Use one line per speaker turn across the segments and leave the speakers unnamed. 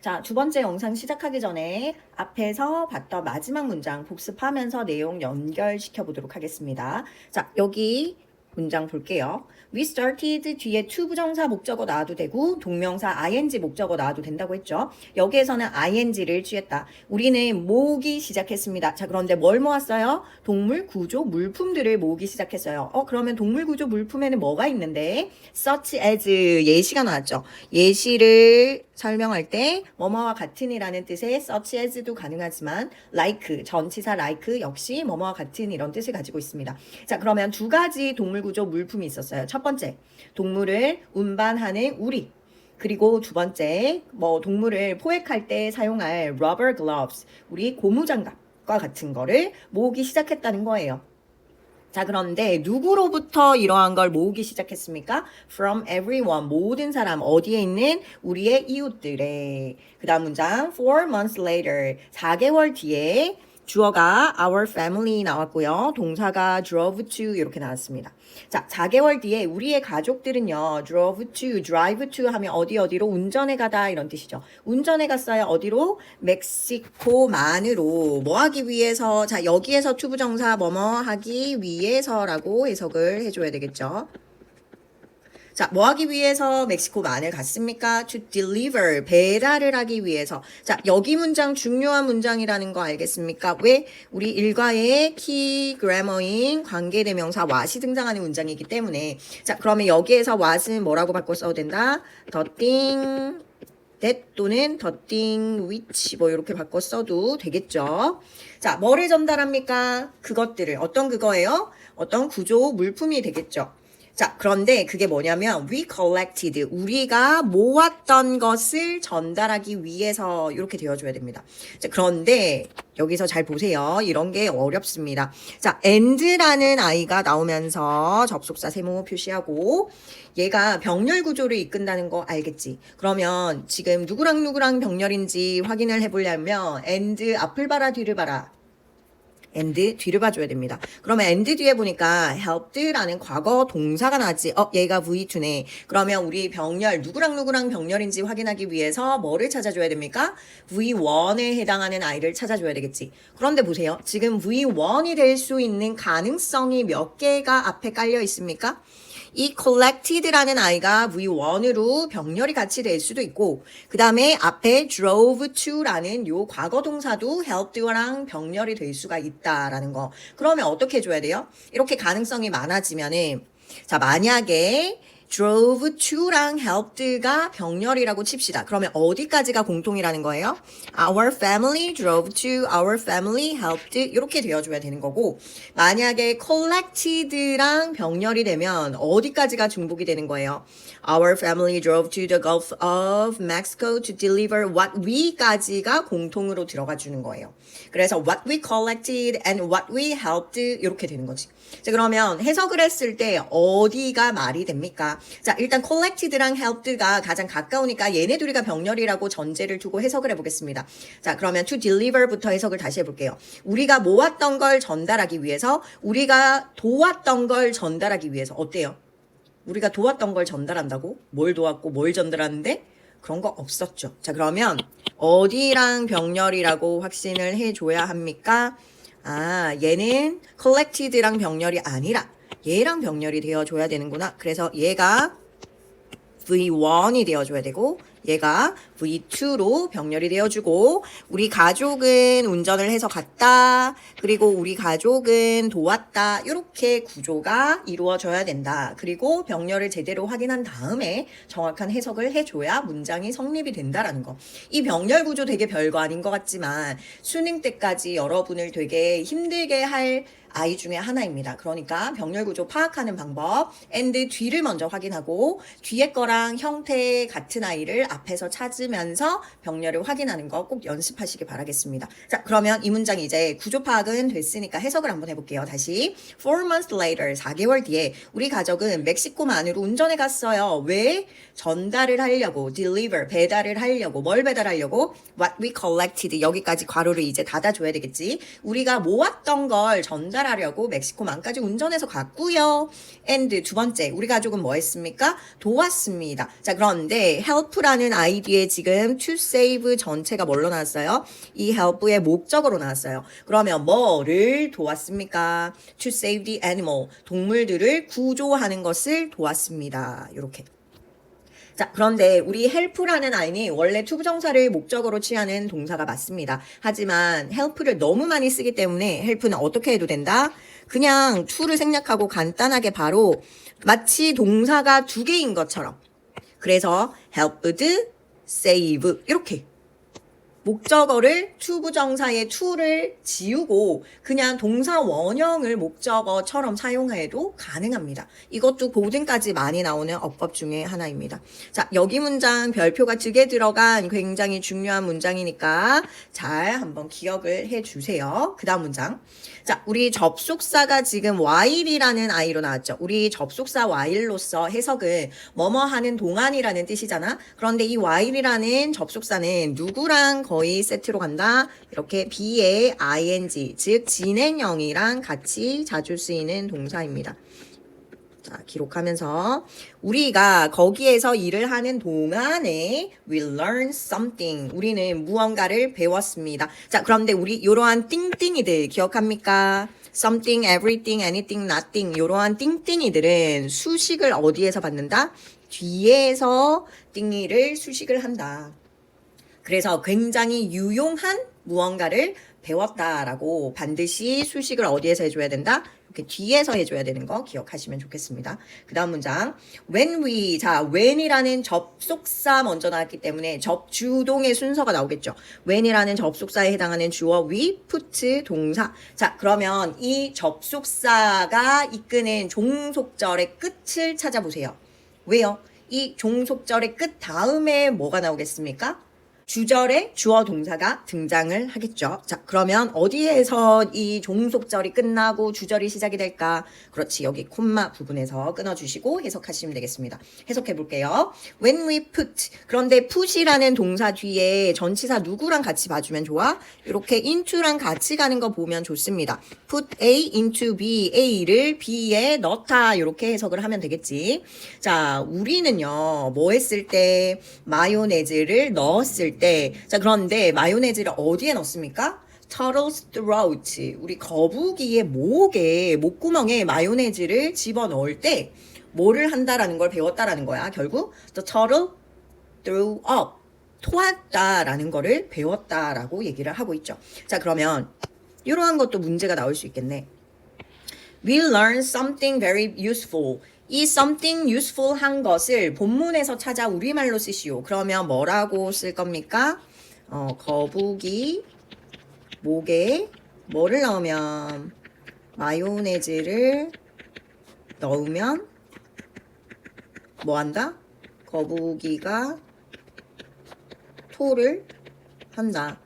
자, 두 번째 영상 시작하기 전에 앞에서 봤던 마지막 문장 복습하면서 내용 연결시켜 보도록 하겠습니다. 자, 여기 문장 볼게요. We started 뒤에 to 부정사 목적어 나와도 되고 동명사 ing 목적어 나와도 된다고 했죠. 여기에서는 ing를 취했다. 우리는 모으기 시작했습니다. 자, 그런데 뭘 모았어요? 동물, 구조, 물품들을 모으기 시작했어요. 그러면 동물, 구조, 물품에는 뭐가 있는데? such as 예시가 나왔죠. 예시를 설명할 때 뭐뭐와 같은이라는 뜻의 such as도 가능하지만 like, 전치사 like 역시 뭐뭐와 같은 이런 뜻을 가지고 있습니다. 자, 그러면 두 가지 동물 구조 물품이 있었어요. 첫 번째, 동물을 운반하는 우리. 그리고 두 번째, 동물을 포획할 때 사용할 rubber gloves, 우리 고무장갑과 같은 거를 모으기 시작했다는 거예요. 자, 그런데 누구로부터 이러한 걸 모으기 시작했습니까? From everyone, 모든 사람, 어디에 있는 우리의 이웃들의. 그 다음 문장, 4 months later, 4개월 뒤에 주어가 our family 나왔고요. 동사가 drove to 이렇게 나왔습니다. 자, 4개월 뒤에 우리의 가족들은요. drove to, drive to 하면 어디로 운전해 가다 이런 뜻이죠. 운전해 갔어요. 어디로? 멕시코만으로. 뭐 하기 위해서? 자, 여기에서 to 부정사 뭐뭐 하기 위해서라고 해석을 해줘야 되겠죠. 자, 뭐 하기 위해서 멕시코만을 갔습니까? To deliver, 배달을 하기 위해서. 자, 여기 문장 중요한 문장이라는 거 알겠습니까? 왜? 우리 일과의 키 그래머인 관계대명사 what이 등장하는 문장이기 때문에. 자, 그러면 여기에서 what은 뭐라고 바꿔 써도 된다? The thing that 또는 the thing which 이렇게 바꿔 써도 되겠죠. 자, 뭐를 전달합니까? 그것들을. 어떤 그거예요? 어떤 구조 물품이 되겠죠. 자, 그런데 그게 뭐냐면 we collected, 우리가 모았던 것을 전달하기 위해서 이렇게 되어줘야 됩니다. 자, 그런데 여기서 잘 보세요. 이런 게 어렵습니다. 자, and라는 아이가 나오면서 접속사 세모 표시하고 얘가 병렬 구조를 이끈다는 거 알겠지? 그러면 지금 누구랑 병렬인지 확인을 해보려면 and 앞을 봐라 뒤를 봐라. and 뒤를 봐줘야 됩니다. 그러면 and 뒤에 보니까 helped라는 과거 동사가 나왔지. 얘가 V2네. 그러면 우리 병렬 누구랑 병렬인지 확인하기 위해서 뭐를 찾아줘야 됩니까? V1에 해당하는 아이를 찾아줘야 되겠지. 그런데 보세요. 지금 V1이 될 수 있는 가능성이 몇 개가 앞에 깔려 있습니까? 이 collected라는 아이가 V1으로 병렬이 같이 될 수도 있고 그 다음에 앞에 drove to라는 요 과거 동사도 helped랑 병렬이 될 수가 있다라는 거. 그러면 어떻게 해줘야 돼요? 이렇게 가능성이 많아지면은 자, 만약에 drove to랑 helped가 병렬이라고 칩시다. 그러면 어디까지가 공통이라는 거예요? Our family drove to, our family helped 이렇게 되어줘야 되는 거고 만약에 collected랑 병렬이 되면 어디까지가 중복이 되는 거예요? Our family drove to the Gulf of Mexico to deliver what we까지가 공통으로 들어가 주는 거예요. 그래서 what we collected and what we helped 이렇게 되는 거지. 자, 그러면 해석을 했을 때 어디가 말이 됩니까? 자, 일단 collected랑 helped가 가장 가까우니까 얘네 둘이가 병렬이라고 전제를 두고 해석을 해보겠습니다. 자, 그러면 to deliver부터 해석을 다시 해볼게요. 우리가 모았던 걸 전달하기 위해서, 우리가 도왔던 걸 전달하기 위해서 어때요? 우리가 도왔던 걸 전달한다고? 뭘 도왔고 뭘 전달하는데? 그런 거 없었죠. 자, 그러면 어디랑 병렬이라고 확신을 해줘야 합니까? 얘는 collected랑 병렬이 아니라 얘랑 병렬이 되어줘야 되는구나. 그래서 얘가 V1이 되어줘야 되고 얘가 V2로 병렬이 되어주고 우리 가족은 운전을 해서 갔다. 그리고 우리 가족은 도왔다. 이렇게 구조가 이루어져야 된다. 그리고 병렬을 제대로 확인한 다음에 정확한 해석을 해줘야 문장이 성립이 된다라는 거. 이 병렬 구조 되게 별거 아닌 것 같지만 수능 때까지 여러분을 되게 힘들게 할 아이 중에 하나입니다. 그러니까 병렬 구조 파악하는 방법 and 뒤를 먼저 확인하고 뒤에 거랑 형태 같은 아이를 앞에서 찾으면서 병렬을 확인하는 거 꼭 연습하시기 바라겠습니다. 자, 그러면 이 문장 이제 구조 파악은 됐으니까 해석을 한번 해볼게요. 다시 4 months later 4개월 뒤에 우리 가족은 멕시코만으로 운전해 갔어요. 왜? 전달을 하려고 deliver 배달을 하려고 뭘 배달하려고? what we collected 여기까지 괄호를 이제 닫아줘야 되겠지. 우리가 모았던 걸 전달하려고 멕시코만까지 운전해서 갔고요. and 두 번째 우리 가족은 뭐 했습니까? 도왔습니다. 자, 그런데 help라는 help라는 아이 뒤에 지금 to save 전체가 뭘로 나왔어요? 이 help의 목적어로 나왔어요. 그러면 뭐를 도왔습니까? to save the animal. 동물들을 구조하는 것을 도왔습니다. 이렇게. 자, 그런데 우리 help라는 아이는 원래 투부정사를 목적으로 취하는 동사가 맞습니다. 하지만 help를 너무 많이 쓰기 때문에 help는 어떻게 해도 된다? 그냥 to를 생략하고 간단하게 바로 마치 동사가 두 개인 것처럼. 그래서 helped, save 이렇게. 목적어를 투부정사의 to를 지우고 그냥 동사 원형을 목적어처럼 사용해도 가능합니다. 이것도 고등까지 많이 나오는 어법 중에 하나입니다. 자, 여기 문장 별표가 2개 들어간 굉장히 중요한 문장이니까 잘 한번 기억을 해주세요. 그 다음 문장. 자, 우리 접속사가 지금 while이라는 아이로 나왔죠. 우리 접속사 while로서 해석은 뭐뭐 하는 동안이라는 뜻이잖아. 그런데 이 while이라는 접속사는 누구랑 거의 세트로 간다? 이렇게 be의 ing, 즉 진행형이랑 같이 자주 쓰이는 동사입니다. 자, 기록하면서 우리가 거기에서 일을 하는 동안에 we learn something. 우리는 무언가를 배웠습니다. 자, 그런데 우리 이러한 띵띵이들 기억합니까? something, everything, anything, nothing 이러한 띵띵이들은 수식을 어디에서 받는다? 뒤에서 띵이를 수식을 한다. 그래서 굉장히 유용한 무언가를 배웠다라고 반드시 수식을 어디에서 해줘야 된다? 이렇게 뒤에서 해줘야 되는 거 기억하시면 좋겠습니다. 그 다음 문장. When we, 자, when이라는 접속사 먼저 나왔기 때문에 접주동의 순서가 나오겠죠. when이라는 접속사에 해당하는 주어 we, put 동사. 자, 그러면 이 접속사가 이끄는 종속절의 끝을 찾아보세요. 왜요? 이 종속절의 끝 다음에 뭐가 나오겠습니까? 주절에 주어 동사가 등장을 하겠죠. 자, 그러면 어디에서 이 종속절이 끝나고 주절이 시작이 될까? 그렇지, 여기 콤마 부분에서 끊어주시고 해석하시면 되겠습니다. 해석해 볼게요. When we put, 그런데 put이라는 동사 뒤에 전치사 누구랑 같이 봐주면 좋아? 이렇게 into랑 같이 가는 거 보면 좋습니다. Put A into B, A를 B에 넣다 이렇게 해석을 하면 되겠지. 자, 우리는요, 뭐 했을 때 마요네즈를 넣었을 때, 자, 그런데 마요네즈를 어디에 넣습니까? Turtle's throat. 우리 거북이의 목에, 목구멍에 마요네즈를 집어넣을 때 뭐를 한다라는 걸 배웠다라는 거야. 결국 the turtle threw up. 토했다라는 거를 배웠다라고 얘기를 하고 있죠. 자, 그러면 이러한 것도 문제가 나올 수 있겠네. We learned something very useful. 이 something useful 한 것을 본문에서 찾아 우리말로 쓰시오. 그러면 뭐라고 쓸 겁니까? 거북이 목에 뭐를 넣으면 마요네즈를 넣으면 뭐 한다? 거북이가 토를 한다.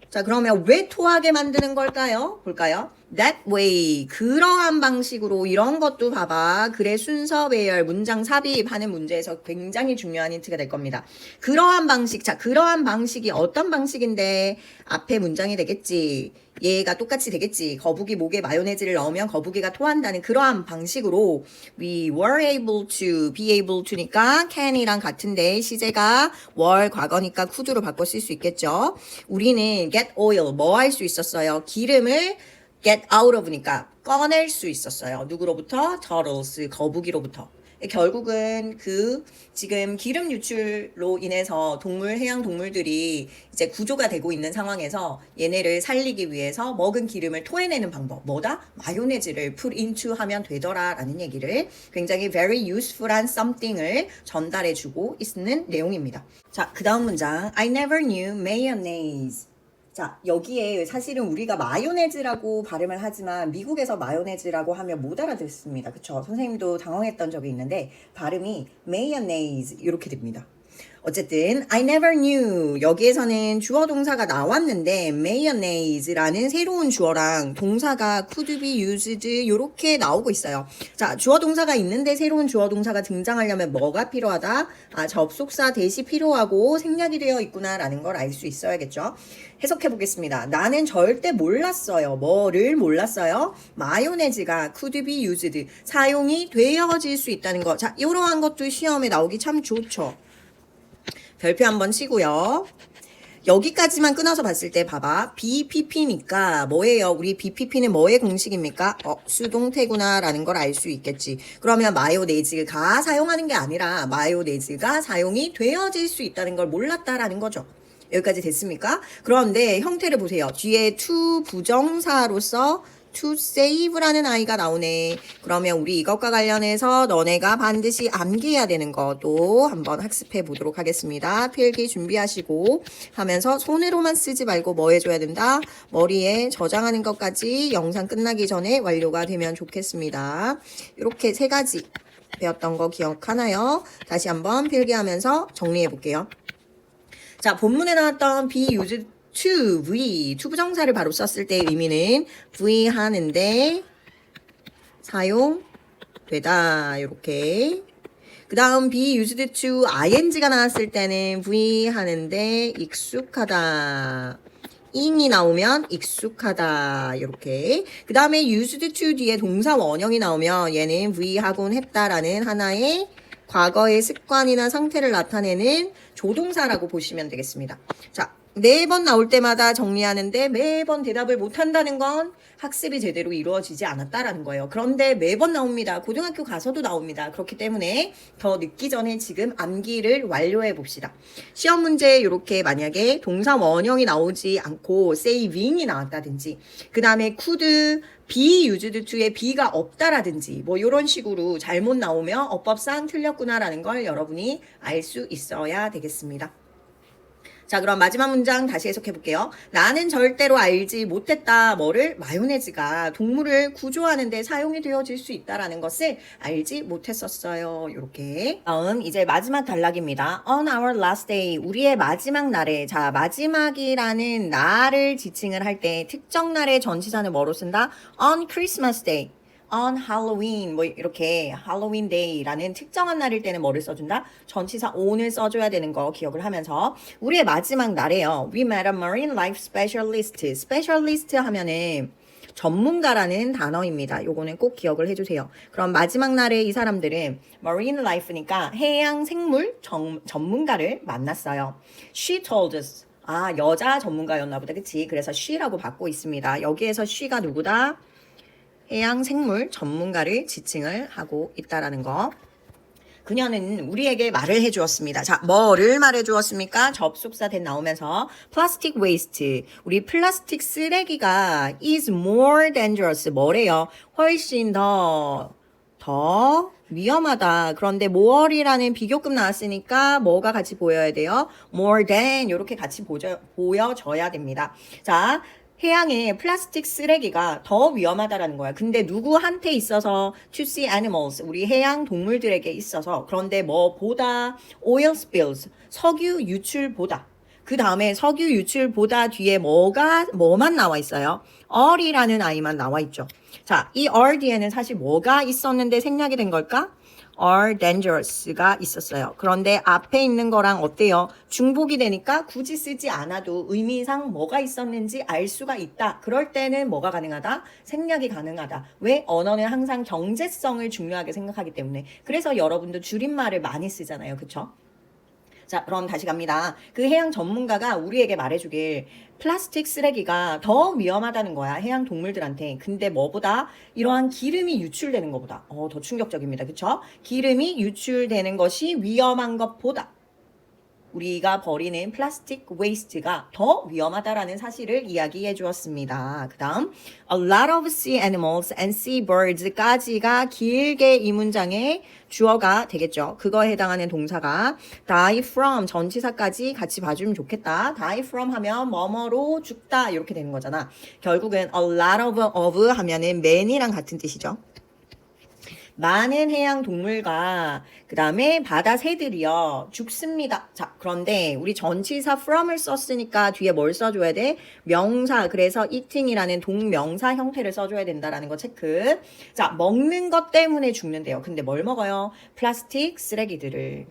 자, 그러면 왜 토하게 만드는 걸까요? 볼까요? That way. 그러한 방식으로 이런 것도 봐봐. 글의 순서 배열, 문장 삽입하는 문제에서 굉장히 중요한 힌트가 될 겁니다. 그러한 방식. 자, 그러한 방식이 어떤 방식인데 앞에 문장이 되겠지. 얘가 똑같이 되겠지. 거북이 목에 마요네즈를 넣으면 거북이가 토한다는 그러한 방식으로 we were able to, be able to니까 can이랑 같은데 시제가 were 과거니까 could로 바꿔 쓸 수 있겠죠. 우리는 get oil 뭐 할 수 있었어요? 기름을 get out of니까 꺼낼 수 있었어요. 누구로부터? turtles, 거북이로부터. 결국은 그 지금 기름 유출로 인해서 해양 동물들이 이제 구조가 되고 있는 상황에서 얘네를 살리기 위해서 먹은 기름을 토해내는 방법. 뭐다? 마요네즈를 put into 하면 되더라 라는 얘기를 굉장히 very useful한 something을 전달해주고 있는 내용입니다. 자, 그 다음 문장. I never knew mayonnaise. 자, 여기에 사실은 우리가 마요네즈라고 발음을 하지만 미국에서 마요네즈라고 하면 못 알아듣습니다. 그쵸? 선생님도 당황했던 적이 있는데 발음이 mayonnaise 이렇게 됩니다. 어쨌든 I never knew 여기에서는 주어 동사가 나왔는데 mayonnaise라는 새로운 주어랑 동사가 could be used 이렇게 나오고 있어요. 자, 주어 동사가 있는데 새로운 주어 동사가 등장하려면 뭐가 필요하다? 아, 접속사 대시 필요하고 생략이 되어 있구나라는 걸 알 수 있어야겠죠. 해석해 보겠습니다. 나는 절대 몰랐어요. 뭐를 몰랐어요? 마요네즈가 could be used 사용이 되어질 수 있다는 거. 자, 이러한 것도 시험에 나오기 참 좋죠. 별표 한번 치고요. 여기까지만 끊어서 봤을 때 봐봐. BPP니까 뭐예요? 우리 BPP는 뭐의 공식입니까? 수동태구나 라는 걸 알 수 있겠지. 그러면 마요네즈가 사용하는 게 아니라 마요네즈가 사용이 되어질 수 있다는 걸 몰랐다라는 거죠. 여기까지 됐습니까? 그런데 형태를 보세요. 뒤에 to 부정사로서 to save라는 아이가 나오네. 그러면 우리 이것과 관련해서 너네가 반드시 암기해야 되는 것도 한번 학습해 보도록 하겠습니다. 필기 준비하시고 하면서 손으로만 쓰지 말고 뭐 해줘야 된다? 머리에 저장하는 것까지 영상 끝나기 전에 완료가 되면 좋겠습니다. 이렇게 세 가지 배웠던 거 기억하나요? 다시 한번 필기하면서 정리해 볼게요. 자, 본문에 나왔던 be used to, V, to 부정사를 바로 썼을 때 의미는 V 하는데 사용되다. 이렇게. 그 다음 be used to ing가 나왔을 때는 V 하는데 익숙하다. in이 나오면 익숙하다. 이렇게. 그 다음에 used to 뒤에 동사 원형이 나오면 얘는 V 하곤 했다라는 하나의 과거의 습관이나 상태를 나타내는 조동사라고 보시면 되겠습니다. 자, 매번 나올 때마다 정리하는데 매번 대답을 못한다는 건 학습이 제대로 이루어지지 않았다라는 거예요. 그런데 매번 나옵니다. 고등학교 가서도 나옵니다. 그렇기 때문에 더 늦기 전에 지금 암기를 완료해 봅시다. 시험 문제에 이렇게 만약에 동사 원형이 나오지 않고 saving이 나왔다든지 그 다음에 could be used to에 be가 없다라든지 뭐 이런 식으로 잘못 나오면 어법상 틀렸구나라는 걸 여러분이 알 수 있어야 되겠습니다. 자, 그럼 마지막 문장 다시 해석해 볼게요. 나는 절대로 알지 못했다. 뭐를? 마요네즈가 동물을 구조하는데 사용이 되어질 수 있다라는 것을 알지 못했었어요. 이렇게. 다음 이제 마지막 단락입니다. On our last day. 우리의 마지막 날에. 자, 마지막이라는 날을 지칭을 할 때 특정 날의 전치사는 뭐로 쓴다? On Christmas Day. on Halloween 뭐 이렇게 Halloween Day라는 특정한 날일 때는 뭐를 써준다? 전치사 on을 써줘야 되는 거 기억을 하면서 우리의 마지막 날에요. We met a marine life specialist. specialist 하면은 전문가라는 단어입니다. 요거는 꼭 기억을 해주세요. 그럼 마지막 날에 이 사람들은 marine life니까 해양 생물 전문가를 만났어요. She told us. 아, 여자 전문가였나 보다. 그치? 그래서 she라고 받고 있습니다. 여기에서 she가 누구다? 해양 생물 전문가를 지칭을 하고 있다라는 거. 그녀는 우리에게 말을 해주었습니다. 자, 뭐를 말해주었습니까? 접속사 된 나오면서 plastic waste. 우리 플라스틱 쓰레기가 is more dangerous. 뭐래요? 훨씬 더 위험하다. 그런데 more이라는 비교급 나왔으니까 뭐가 같이 보여야 돼요? more than 이렇게 같이 보여져야 됩니다. 자, 해양에 플라스틱 쓰레기가 더 위험하다라는 거야. 근데 누구한테 있어서 to sea animals, 우리 해양 동물들에게 있어서 그런데 뭐보다 oil spills, 석유 유출보다 그 다음에 석유 유출보다 뒤에 뭐만 나와 있어요? or이라는 아이만 나와 있죠. 자, 이 or 뒤에는 사실 뭐가 있었는데 생략이 된 걸까? are dangerous가 있었어요. 그런데 앞에 있는 거랑 어때요? 중복이 되니까 굳이 쓰지 않아도 의미상 뭐가 있었는지 알 수가 있다. 그럴 때는 뭐가 가능하다? 생략이 가능하다. 왜? 언어는 항상 경제성을 중요하게 생각하기 때문에. 그래서 여러분도 줄임말을 많이 쓰잖아요. 그쵸? 자, 그럼 다시 갑니다. 그 해양 전문가가 우리에게 말해주길 플라스틱 쓰레기가 더 위험하다는 거야. 해양 동물들한테. 근데 뭐보다? 이러한 기름이 유출되는 것보다. 더 충격적입니다. 그쵸? 기름이 유출되는 것이 위험한 것보다 우리가 버리는 플라스틱 웨이스트가 더 위험하다라는 사실을 이야기해 주었습니다. 그 다음 A lot of sea animals and sea birds까지가 길게 이 문장의 주어가 되겠죠. 그거에 해당하는 동사가 die from 전치사까지 같이 봐주면 좋겠다. die from 하면 뭐뭐로 죽다 이렇게 되는 거잖아. 결국은 a lot of 하면은 man이랑 같은 뜻이죠. 많은 해양 동물과 그 다음에 바다 새들이요 죽습니다. 자, 그런데 우리 전치사 from을 썼으니까 뒤에 뭘 써줘야 돼? 명사. 그래서 eating이라는 동명사 형태를 써줘야 된다라는 거 체크. 자, 먹는 것 때문에 죽는데요. 근데 뭘 먹어요? 플라스틱 쓰레기들을.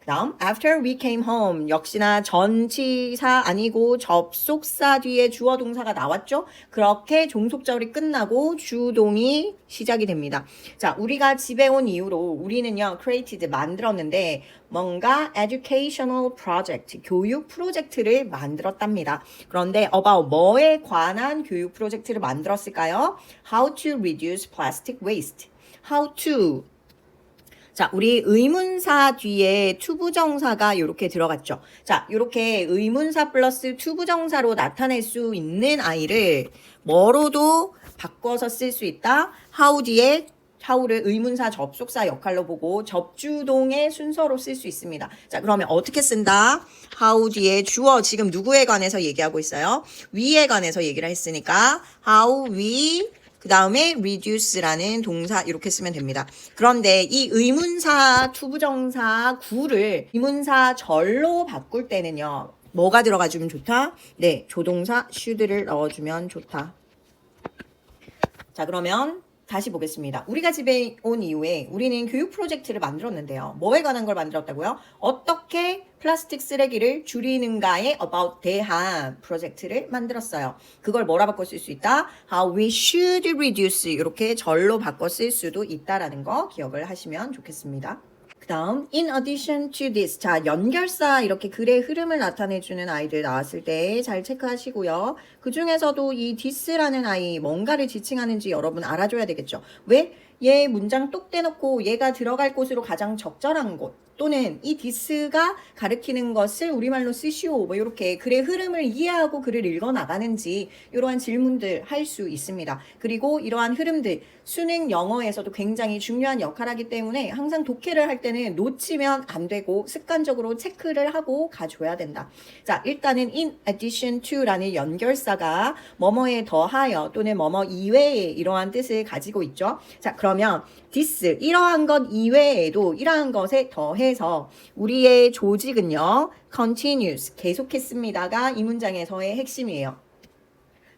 다음 after we came home 역시나 전치사 아니고 접속사 뒤에 주어 동사가 나왔죠. 그렇게 종속절이 끝나고 주동이 시작이 됩니다. 자, 우리가 집에 온 이후로 우리는요 created 만들었는데 뭔가 educational project 교육 프로젝트를 만들었답니다. 그런데 about 뭐에 관한 교육 프로젝트를 만들었을까요? How to reduce plastic waste. How to 자, 우리 의문사 뒤에 투부정사가 이렇게 들어갔죠. 자, 이렇게 의문사 플러스 투부정사로 나타낼 수 있는 아이를 뭐로도 바꿔서 쓸 수 있다. how 뒤에 how를 의문사 접속사 역할로 보고 접주동의 순서로 쓸 수 있습니다. 자, 그러면 어떻게 쓴다? how 뒤에 주어 지금 누구에 관해서 얘기하고 있어요? we에 관해서 얘기를 했으니까 how we 그 다음에 reduce라는 동사 이렇게 쓰면 됩니다. 그런데 이 의문사 투부정사 구를 의문사 절로 바꿀 때는요. 뭐가 들어가주면 좋다? 네, 조동사 should를 넣어주면 좋다. 자, 그러면 다시 보겠습니다. 우리가 집에 온 이후에 우리는 교육 프로젝트를 만들었는데요. 뭐에 관한 걸 만들었다고요? 어떻게 플라스틱 쓰레기를 줄이는가에 about 대한 프로젝트를 만들었어요. 그걸 뭐라 바꿔 쓸 수 있다? How we should reduce 이렇게 절로 바꿔 쓸 수도 있다라는 거 기억을 하시면 좋겠습니다. 그 다음 in addition to this 자 연결사 이렇게 글의 흐름을 나타내주는 아이들 나왔을 때 잘 체크하시고요. 그 중에서도 이 this라는 아이 뭔가를 지칭하는지 여러분 알아줘야 되겠죠. 왜? 얘 문장 똑 떼놓고 얘가 들어갈 곳으로 가장 적절한 곳 또는 이 this가 가리키는 것을 우리말로 쓰시오 뭐 이렇게 글의 흐름을 이해하고 글을 읽어 나가는지 이러한 질문들 할 수 있습니다. 그리고 이러한 흐름들 수능 영어에서도 굉장히 중요한 역할을 하기 때문에 항상 독해를 할 때는 놓치면 안 되고 습관적으로 체크를 하고 가줘야 된다. 자, 일단은 in addition to라는 연결사가 뭐뭐에 더하여 또는 뭐뭐 이외에 이러한 뜻을 가지고 있죠. 자, 그러면 this 이러한 것 이외에도 이러한 것에 더해서 우리의 조직은요 continuous 계속했습니다가 이 문장에서의 핵심이에요.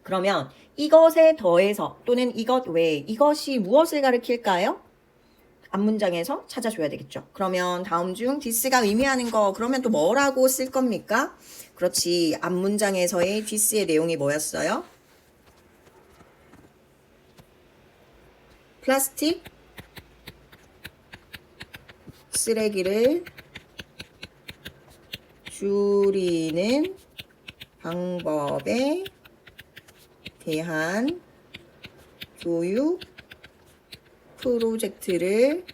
그러면 이것에 더해서 또는 이것 외에 이것이 무엇을 가리킬까요? 앞문장에서 찾아줘야 되겠죠. 그러면 다음 중 this가 의미하는 거 그러면 또 뭐라고 쓸 겁니까? 그렇지. 앞문장에서의 this의 내용이 뭐였어요? 플라스틱 쓰레기를 줄이는 방법에 대한 교육 프로젝트를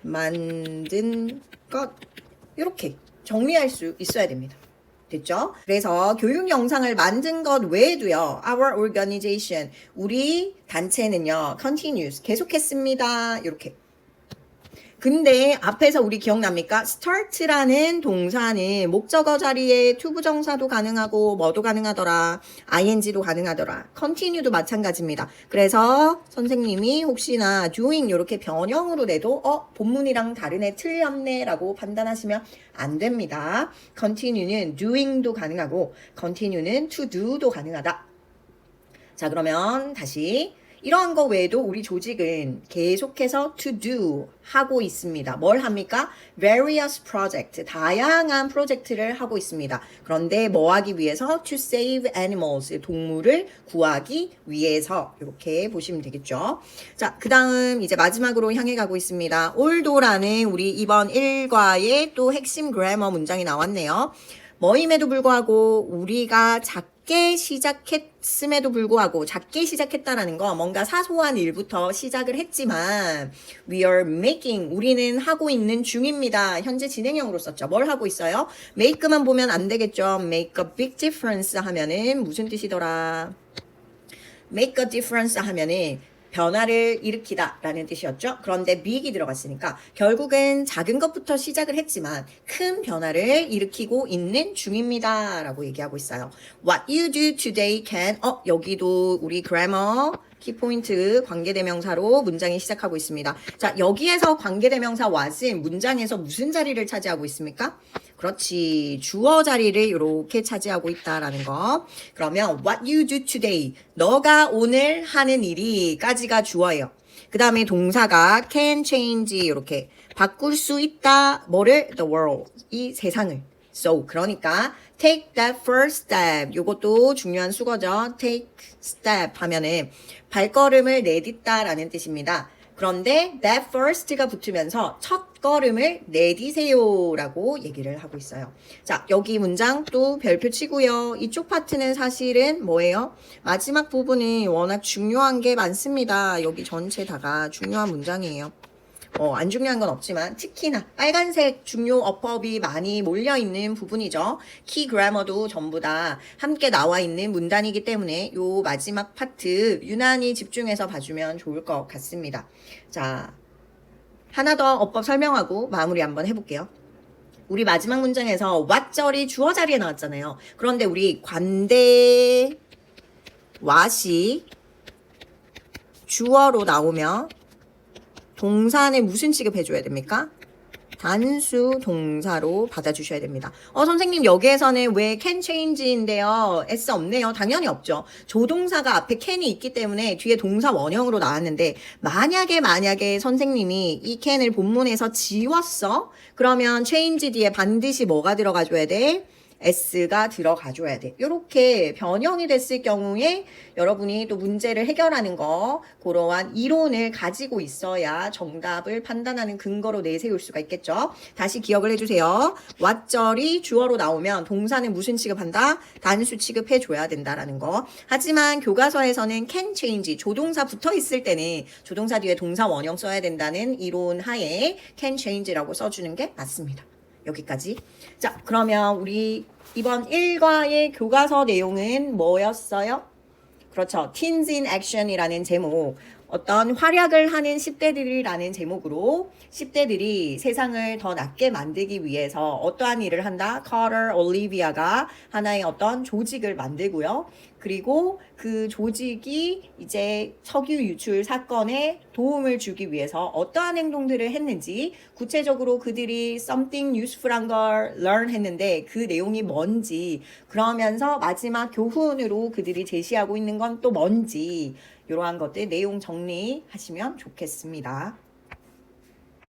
만든 것 이렇게 정리할 수 있어야 됩니다. 됐죠? 그래서 교육 영상을 만든 것 외에도요. Our organization 우리 단체는요. continuous 계속했습니다. 이렇게 근데 앞에서 우리 기억납니까? start라는 동사는 목적어 자리에 투부정사도 가능하고 뭐도 가능하더라. ing도 가능하더라. continue도 마찬가지입니다. 그래서 선생님이 혹시나 doing 이렇게 변형으로 내도 본문이랑 다르네 틀렸네 라고 판단하시면 안 됩니다. continue는 doing도 가능하고 continue는 to do도 가능하다. 자, 그러면 다시 이러한 거 외에도 우리 조직은 계속해서 to do 하고 있습니다. 뭘 합니까? various project, 다양한 프로젝트를 하고 있습니다. 그런데 뭐 하기 위해서? to save animals, 동물을 구하기 위해서 이렇게 보시면 되겠죠. 자, 그 다음 이제 마지막으로 향해 가고 있습니다. although라는 우리 이번 1과의 또 핵심 그래머 문장이 나왔네요. 뭐임에도 불구하고 우리가 작게 시작했음에도 불구하고 작게 시작했다라는 거 뭔가 사소한 일부터 시작을 했지만 we are making 우리는 하고 있는 중입니다. 현재 진행형으로 썼죠. 뭘 하고 있어요? make만 보면 안 되겠죠. make a big difference 하면은 무슨 뜻이더라? make a difference 하면은 변화를 일으키다 라는 뜻이었죠. 그런데 big이 들어갔으니까 결국은 작은 것부터 시작을 했지만 큰 변화를 일으키고 있는 중입니다 라고 얘기하고 있어요. What you do today can 여기도 우리 grammar 키포인트 관계대명사로 문장이 시작하고 있습니다. 자, 여기에서 관계대명사 what은 문장에서 무슨 자리를 차지하고 있습니까? 그렇지. 주어 자리를 이렇게 차지하고 있다라는 거. 그러면 what you do today. 너가 오늘 하는 일이 까지가 주어예요. 그 다음에 동사가 can change 이렇게 바꿀 수 있다. 뭐를? The world. 이 세상을. So 그러니까 take that first step. 요것도 중요한 수거죠. take step 하면은 발걸음을 내딛다라는 뜻입니다. 그런데 that first가 붙으면서 첫 걸음을 내디세요라고 얘기를 하고 있어요. 자, 여기 문장 또 별표 치고요. 이쪽 파트는 사실은 뭐예요? 마지막 부분이 워낙 중요한 게 많습니다. 여기 전체 다가 중요한 문장이에요. 안 중요한 건 없지만 특히나 빨간색 중요 어법이 많이 몰려있는 부분이죠. 키 그래머도 전부 다 함께 나와 있는 문단이기 때문에 요 마지막 파트 유난히 집중해서 봐주면 좋을 것 같습니다. 자, 하나 더 어법 설명하고 마무리 한번 해볼게요. 우리 마지막 문장에서 what절이 주어 자리에 나왔잖아요. 그런데 우리 관대 what이 주어로 나오면 동사는 무슨 취급해줘야 됩니까? 단수 동사로 받아주셔야 됩니다. 선생님 여기에서는 왜 can change인데요? s 없네요. 당연히 없죠. 조동사가 앞에 can이 있기 때문에 뒤에 동사 원형으로 나왔는데 만약에 선생님이 이 can을 본문에서 지웠어? 그러면 change 뒤에 반드시 뭐가 들어가줘야 돼? s가 들어가줘야 돼. 이렇게 변형이 됐을 경우에 여러분이 또 문제를 해결하는 거 그러한 이론을 가지고 있어야 정답을 판단하는 근거로 내세울 수가 있겠죠. 다시 기억을 해주세요. what절이 주어로 나오면 동사는 무슨 취급한다? 단수 취급해줘야 된다라는 거. 하지만 교과서에서는 can change 조동사 붙어 있을 때는 조동사 뒤에 동사 원형 써야 된다는 이론 하에 can change라고 써주는 게 맞습니다. 여기까지. 자, 그러면 우리 이번 1과의 교과서 내용은 뭐였어요? 그렇죠. Teens in Action이라는 제목. 어떤 활약을 하는 10대들이라는 제목으로 10대들이 세상을 더 낫게 만들기 위해서 어떠한 일을 한다? 카터 올리비아가 하나의 어떤 조직을 만들고요. 그리고 그 조직이 이제 석유 유출 사건에 도움을 주기 위해서 어떠한 행동들을 했는지 구체적으로 그들이 something useful한 걸 learn 했는데 그 내용이 뭔지 그러면서 마지막 교훈으로 그들이 제시하고 있는 건 또 뭔지 이러한 것들 내용 정리하시면 좋겠습니다.